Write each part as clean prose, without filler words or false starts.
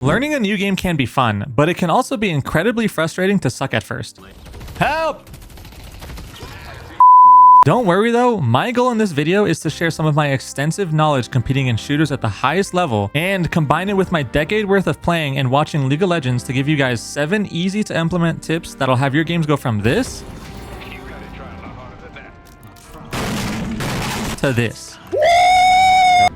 Learning a new game can be fun, but it can also be incredibly frustrating to suck at first. Help! Don't worry though, my goal in this video is to share some of my extensive knowledge competing in shooters at the highest level and combine it with my decade worth of playing and watching League of Legends to give you guys 7 easy to implement tips that'll have your games go from this to this.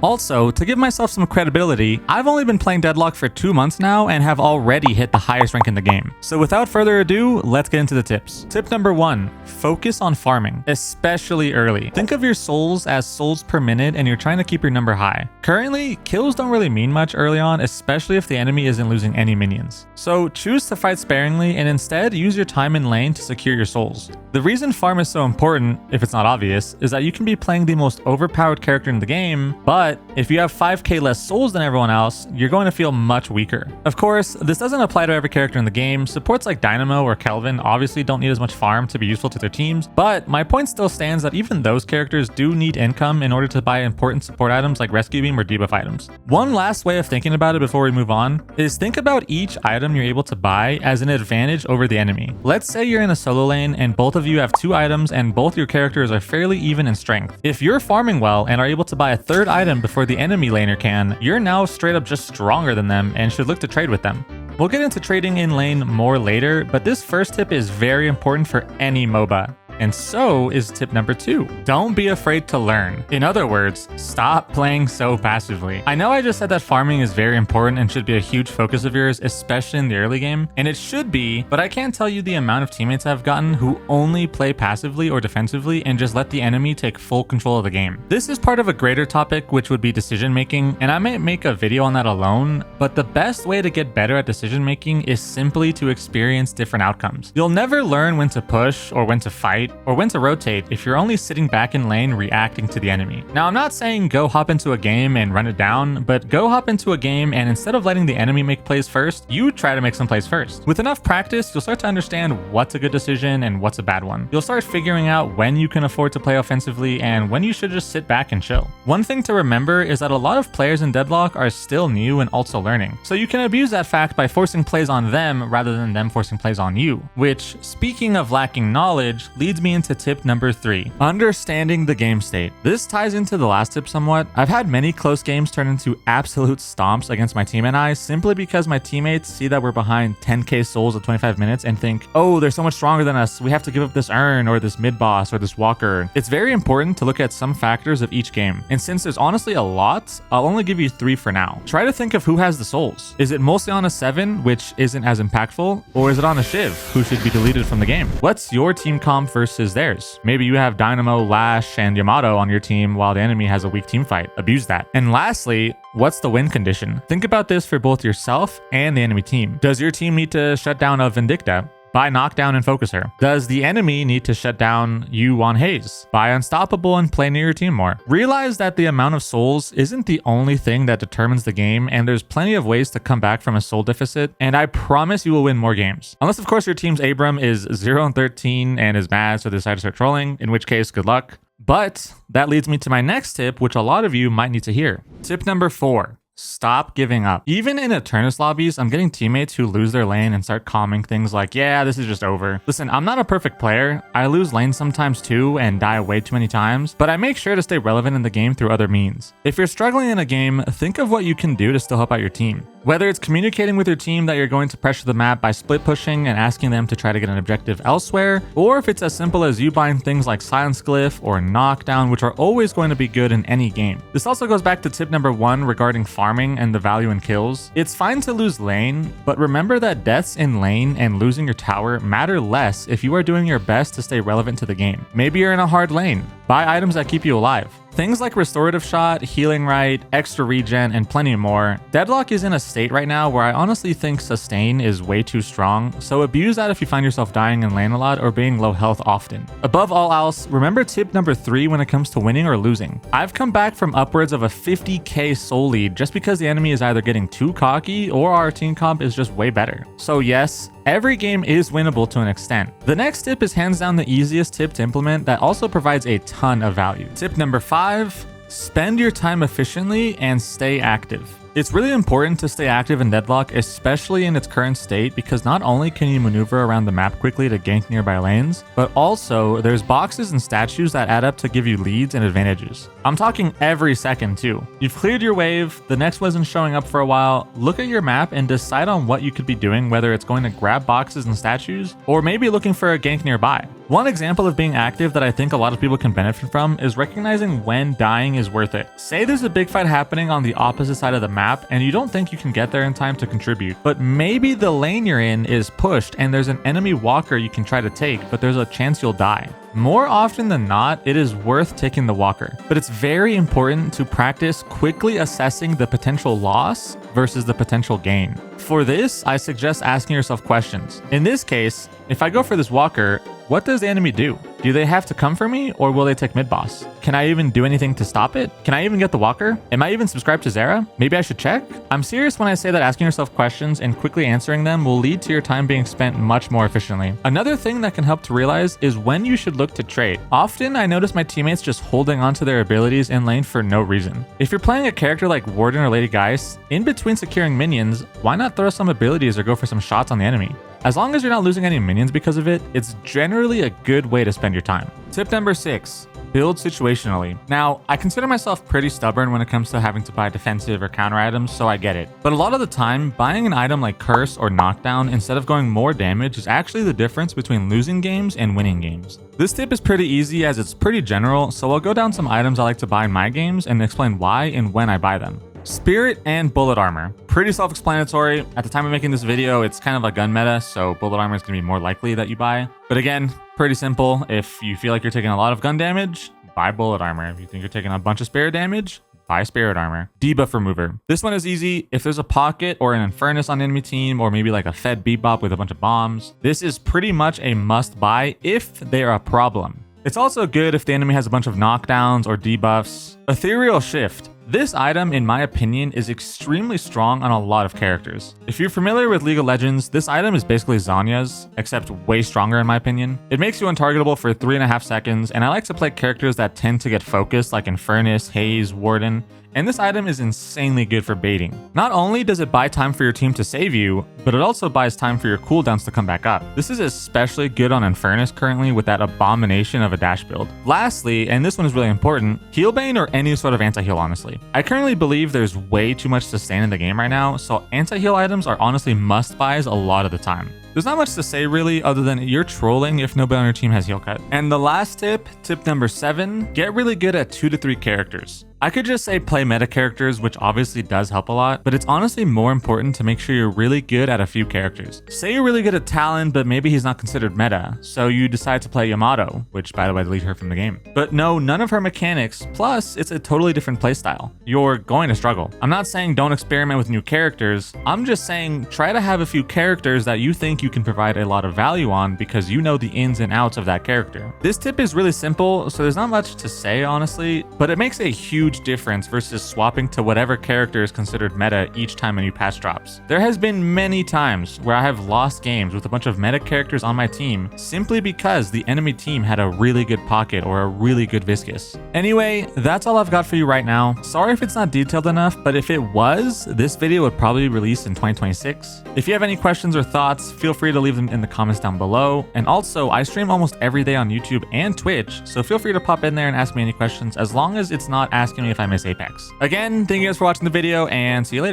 Also, to give myself some credibility, I've only been playing Deadlock for 2 months now and have already hit the highest rank in the game. So without further ado, let's get into the tips. Tip number 1, focus on farming, especially early. Think of your souls as souls per minute and you're trying to keep your number high. Currently, kills don't really mean much early on, especially if the enemy isn't losing any minions. So choose to fight sparingly and instead use your time in lane to secure your souls. The reason farm is so important, if it's not obvious, is that you can be playing the most overpowered character in the game, but if you have 5k less souls than everyone else, you're going to feel much weaker. Of course, this doesn't apply to every character in the game. Supports like Dynamo or Kelvin obviously don't need as much farm to be useful to their teams, but my point still stands that even those characters do need income in order to buy important support items like Rescue Beam or debuff items. One last way of thinking about it before we move on is think about each item you're able to buy as an advantage over the enemy. Let's say you're in a solo lane and both of you have 2 items and both your characters are fairly even in strength. If you're farming well and are able to buy a 3rd item before the enemy laner can, you're now straight up just stronger than them and should look to trade with them. We'll get into trading in lane more later, but this first tip is very important for any MOBA. And so is tip number 2. Don't be afraid to learn. In other words, stop playing so passively. I know I just said that farming is very important and should be a huge focus of yours, especially in the early game, and it should be, but I can't tell you the amount of teammates I've gotten who only play passively or defensively and just let the enemy take full control of the game. This is part of a greater topic, which would be decision making, and I might make a video on that alone, but the best way to get better at decision making is simply to experience different outcomes. You'll never learn when to push or when to fight or when to rotate if you're only sitting back in lane reacting to the enemy. Now, I'm not saying go hop into a game and run it down, but go hop into a game and instead of letting the enemy make plays first, you try to make some plays first. With enough practice, you'll start to understand what's a good decision and what's a bad one. You'll start figuring out when you can afford to play offensively and when you should just sit back and chill. One thing to remember is that a lot of players in Deadlock are still new and also learning. So you can abuse that fact by forcing plays on them rather than them forcing plays on you, which, speaking of lacking knowledge, leads me into tip number 3, understanding the game state. This ties into the last tip somewhat. I've had many close games turn into absolute stomps against my team and I simply because my teammates see that we're behind 10k souls at 25 minutes and think, oh, they're so much stronger than us, we have to give up this urn or this mid boss or this walker. It's very important to look at some factors of each game, and since there's honestly a lot, I'll only give you 3 for now. Try to think of who has the souls. Is it mostly on a 7, which isn't as impactful, or is it on a Shiv, who should be deleted from the game? What's your team comp versus theirs? Maybe you have Dynamo, Lash, and Yamato on your team while the enemy has a weak team fight. Abuse that. And lastly, what's the win condition? Think about this for both yourself and the enemy team. Does your team need to shut down a Vindicta? Buy Knockdown and Focus her. Does the enemy need to shut down you on Haze? Buy Unstoppable and play near your team more. Realize that the amount of souls isn't the only thing that determines the game, and there's plenty of ways to come back from a soul deficit, and I promise you will win more games. Unless of course your team's Abram is 0-13 and is mad so they decide to start trolling, in which case good luck. But that leads me to my next tip, which a lot of you might need to hear. Tip number 4. Stop giving up. Even in Eternus lobbies, I'm getting teammates who lose their lane and start calming things like, yeah, this is just over. Listen, I'm not a perfect player. I lose lanes sometimes too and die way too many times, but I make sure to stay relevant in the game through other means. If you're struggling in a game, think of what you can do to still help out your team. Whether it's communicating with your team that you're going to pressure the map by split pushing and asking them to try to get an objective elsewhere, or if it's as simple as you buying things like Silence Glyph or Knockdown, which are always going to be good in any game. This also goes back to tip number 1 regarding farming and the value in kills. It's fine to lose lane, but remember that deaths in lane and losing your tower matter less if you are doing your best to stay relevant to the game. Maybe you're in a hard lane. Buy items that keep you alive. Things like Restorative Shot, Healing Right, Extra Regen, and plenty more. Deadlock is in a state right now where I honestly think Sustain is way too strong, so abuse that if you find yourself dying in lane a lot or being low health often. Above all else, remember tip number 3 when it comes to winning or losing. I've come back from upwards of a 50k soul lead just because the enemy is either getting too cocky or our team comp is just way better. So yes, every game is winnable to an extent. The next tip is hands down the easiest tip to implement that also provides a ton of value. Tip number 5, spend your time efficiently and stay active. It's really important to stay active in Deadlock, especially in its current state, because not only can you maneuver around the map quickly to gank nearby lanes, but also there's boxes and statues that add up to give you leads and advantages. I'm talking every second too. You've cleared your wave, the next one isn't showing up for a while, look at your map and decide on what you could be doing, whether it's going to grab boxes and statues, or maybe looking for a gank nearby. One example of being active that I think a lot of people can benefit from is recognizing when dying is worth it. Say there's a big fight happening on the opposite side of the map and you don't think you can get there in time to contribute, but maybe the lane you're in is pushed and there's an enemy walker you can try to take, but there's a chance you'll die. More often than not, it is worth taking the walker, but it's very important to practice quickly assessing the potential loss versus the potential gain. For this, I suggest asking yourself questions. In this case, if I go for this walker, what does the enemy do? Do they have to come for me, or will they take mid boss? Can I even do anything to stop it? Can I even get the walker? Am I even subscribed to Xera? Maybe I should check? I'm serious when I say that asking yourself questions and quickly answering them will lead to your time being spent much more efficiently. Another thing that can help to realize is when you should look to trade. Often I notice my teammates just holding onto their abilities in lane for no reason. If you're playing a character like Warden or Lady Geist, in between securing minions, why not throw some abilities or go for some shots on the enemy? As long as you're not losing any minions because of it, it's generally a good way to spend your time. Tip number 6, build situationally. Now, I consider myself pretty stubborn when it comes to having to buy defensive or counter items, so I get it. But a lot of the time, buying an item like Curse or Knockdown instead of going more damage is actually the difference between losing games and winning games. This tip is pretty easy as it's pretty general, so I'll go down some items I like to buy in my games and explain why and when I buy them. Spirit and bullet armor. Pretty self-explanatory. At the time of making this video, it's kind of a gun meta, so bullet armor is going to be more likely that you buy. But again, pretty simple. If you feel like you're taking a lot of gun damage, buy bullet armor. If you think you're taking a bunch of spirit damage, buy spirit armor. Debuff remover. This one is easy. If there's a pocket or an Infernus on the enemy team, or maybe like a fed bebop with a bunch of bombs, this is pretty much a must buy if they're a problem. It's also good if the enemy has a bunch of knockdowns or debuffs. Ethereal shift. This item, in my opinion, is extremely strong on a lot of characters. If you're familiar with League of Legends, this item is basically Zanya's, except way stronger in my opinion. It makes you untargetable for 3.5 seconds, and I like to play characters that tend to get focused like Infernus, Haze, Warden, and this item is insanely good for baiting. Not only does it buy time for your team to save you, but it also buys time for your cooldowns to come back up. This is especially good on Infernus currently with that abomination of a dash build. Lastly, and this one is really important, Healbane or any sort of anti-heal honestly. I currently believe there's way too much sustain in the game right now, so anti-heal items are honestly must-buys a lot of the time. There's not much to say really other than you're trolling if nobody on your team has heal cut. And the last tip, tip number 7, get really good at 2 to 3 characters. I could just say play meta characters, which obviously does help a lot, but it's honestly more important to make sure you're really good at a few characters. Say you're really good at Talon, but maybe he's not considered meta, so you decide to play Yamato, which by the way, delete her from the game. But no, none of her mechanics, plus it's a totally different playstyle. You're going to struggle. I'm not saying don't experiment with new characters, I'm just saying try to have a few characters that you think you can provide a lot of value on because you know the ins and outs of that character. This tip is really simple, so there's not much to say honestly, but it makes a huge difference versus swapping to whatever character is considered meta each time a new patch drops. There has been many times where I have lost games with a bunch of meta characters on my team simply because the enemy team had a really good pocket or a really good viscous. Anyway, that's all I've got for you right now. Sorry if it's not detailed enough, but if it was, this video would probably be released in 2026. If you have any questions or thoughts, feel free to leave them in the comments down below. And also, I stream almost every day on YouTube and Twitch, so feel free to pop in there and ask me any questions as long as it's not asking me if I miss Apex. Again, thank you guys for watching the video and see you later.